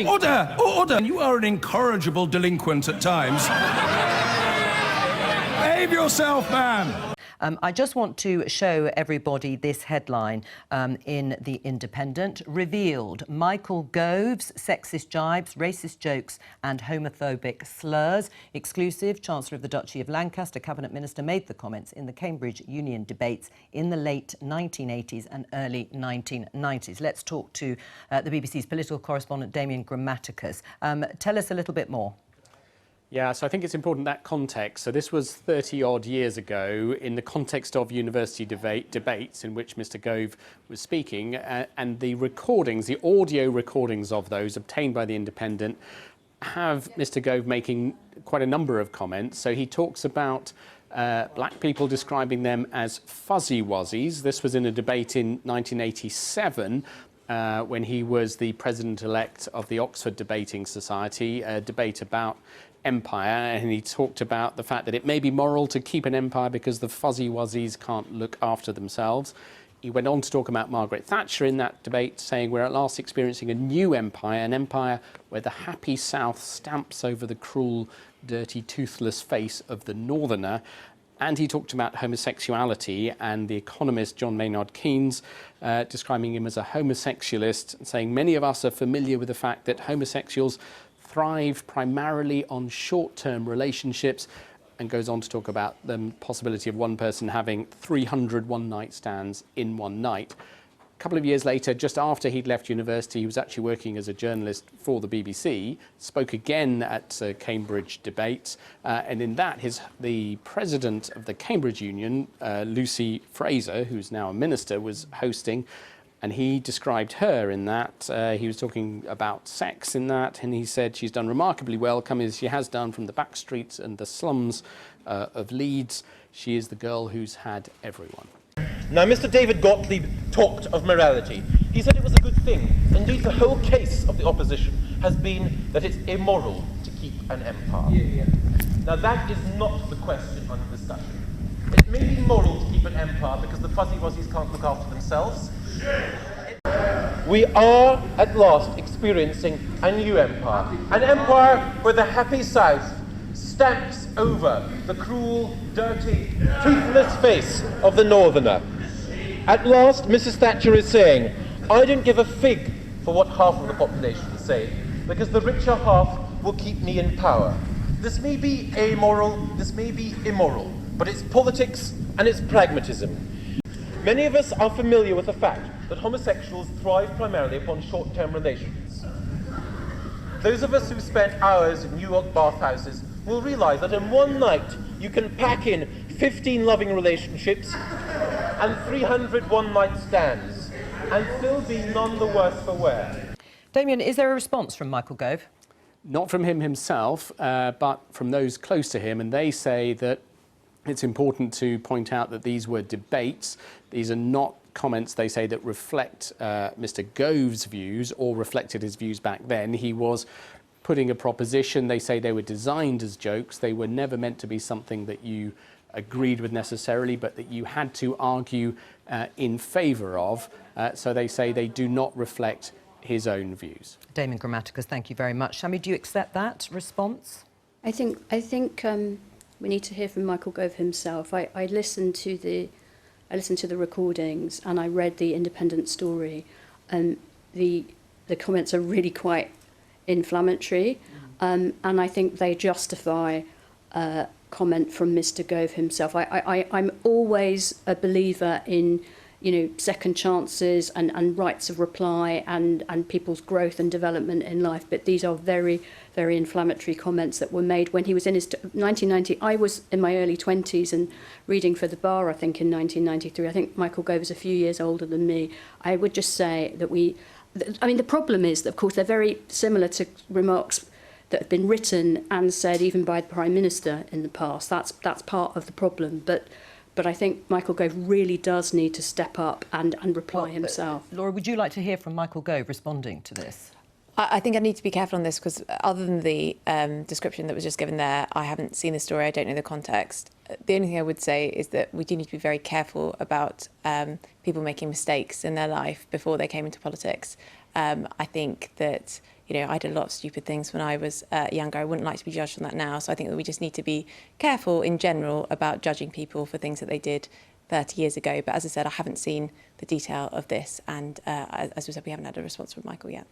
Order! Order! You are an incorrigible delinquent at times. Behave yourself, man! I just want to show everybody this headline in The Independent. Revealed: Michael Gove's sexist jibes, racist jokes and homophobic slurs. Exclusive: Chancellor of the Duchy of Lancaster, Cabinet Minister, made the comments in the Cambridge Union debates in the late 1980s and early 1990s. Let's talk to the BBC's political correspondent, Damien Grammaticus. Tell us a little bit more. Yeah, so I think it's important that context. So this was 30-odd years ago in the context of university debates in which Mr Gove was speaking, and the recordings, the audio recordings of those obtained by The Independent have Mr Gove making quite a number of comments. So he talks about black people, describing them as fuzzy wuzzies. This was in a debate in 1987 when he was the president-elect of the Oxford Debating Society, a debate about empire, and he talked about the fact that it may be moral to keep an empire because the fuzzy wuzzies can't look after themselves. He went on to talk about Margaret Thatcher in that debate, saying we're at last experiencing a new empire, an empire where the happy South stamps over the cruel, dirty, toothless face of the Northerner. And he talked about homosexuality, and the economist John Maynard Keynes describing him as a homosexualist, saying many of us are familiar with the fact that homosexuals thrive primarily on short-term relationships, and goes on to talk about the possibility of one person having 300 one-night stands in one night. A couple of years later, just after he'd left university, he was actually working as a journalist for the BBC, spoke again at Cambridge debates, and in that the president of the Cambridge Union, Lucy Fraser, who's now a minister, was hosting. And he described her in that. He was talking about sex in that, and he said she's done remarkably well, coming as she has done from the back streets and the slums of Leeds. She is the girl who's had everyone. Now, Mr David Gottlieb talked of morality. He said it was a good thing. Indeed, the whole case of the opposition has been that it's immoral to keep an empire. Now, that is not the question under discussion. It may be moral to keep an empire because the fuzzy wuzzies can't look after themselves. We are at last experiencing a new empire, an empire where the happy South stamps over the cruel, dirty, toothless face of the Northerner. At last, Mrs Thatcher is saying, I don't give a fig for what half of the population is saying, because the richer half will keep me in power. This may be amoral, this may be immoral, but it's politics and it's pragmatism. Many of us are familiar with the fact that homosexuals thrive primarily upon short-term relations. Those of us who spent hours in New York bathhouses will realise that in one night you can pack in 15 loving relationships and 300 one-night stands and still be none the worse for wear. Damien, is there a response from Michael Gove? Not from him himself, but from those close to him, and they say that it's important to point out that these were debates. These are not comments, they say, that reflect Mr Gove's views or reflected his views back then. He was putting a proposition. They say they were designed as jokes. They were never meant to be something that you agreed with necessarily, but that you had to argue in favour of. So they say they do not reflect his own views. Damien Grammaticus, thank you very much. Sami, do you accept that response? I think we need to hear from Michael Gove himself. I listened to the recordings and I read the Independent story, and the comments are really quite inflammatory, and I think they justify comment from Mr Gove himself. I'm always a believer in second chances and rights of reply and people's growth and development in life, but these are very, very inflammatory comments that were made when he was in his 1990. I was in my early 20s and reading for the bar, I think, in 1993. I think Michael Gove is a few years older than me. I would just say that the problem is that, of course, they're very similar to remarks that have been written and said even by the Prime Minister in the past. That's part of the problem, but I think Michael Gove really does need to step up and reply himself. Laura, would you like to hear from Michael Gove responding to this? I think I need to be careful on this because other than the description that was just given there, I haven't seen the story, I don't know the context. The only thing I would say is that we do need to be very careful about people making mistakes in their life before they came into politics. I think that you know, I did a lot of stupid things when I was younger. I wouldn't like to be judged on that now. So I think that we just need to be careful in general about judging people for things that they did 30 years ago. But as I said, I haven't seen the detail of this. And as we said, we haven't had a response from Michael yet.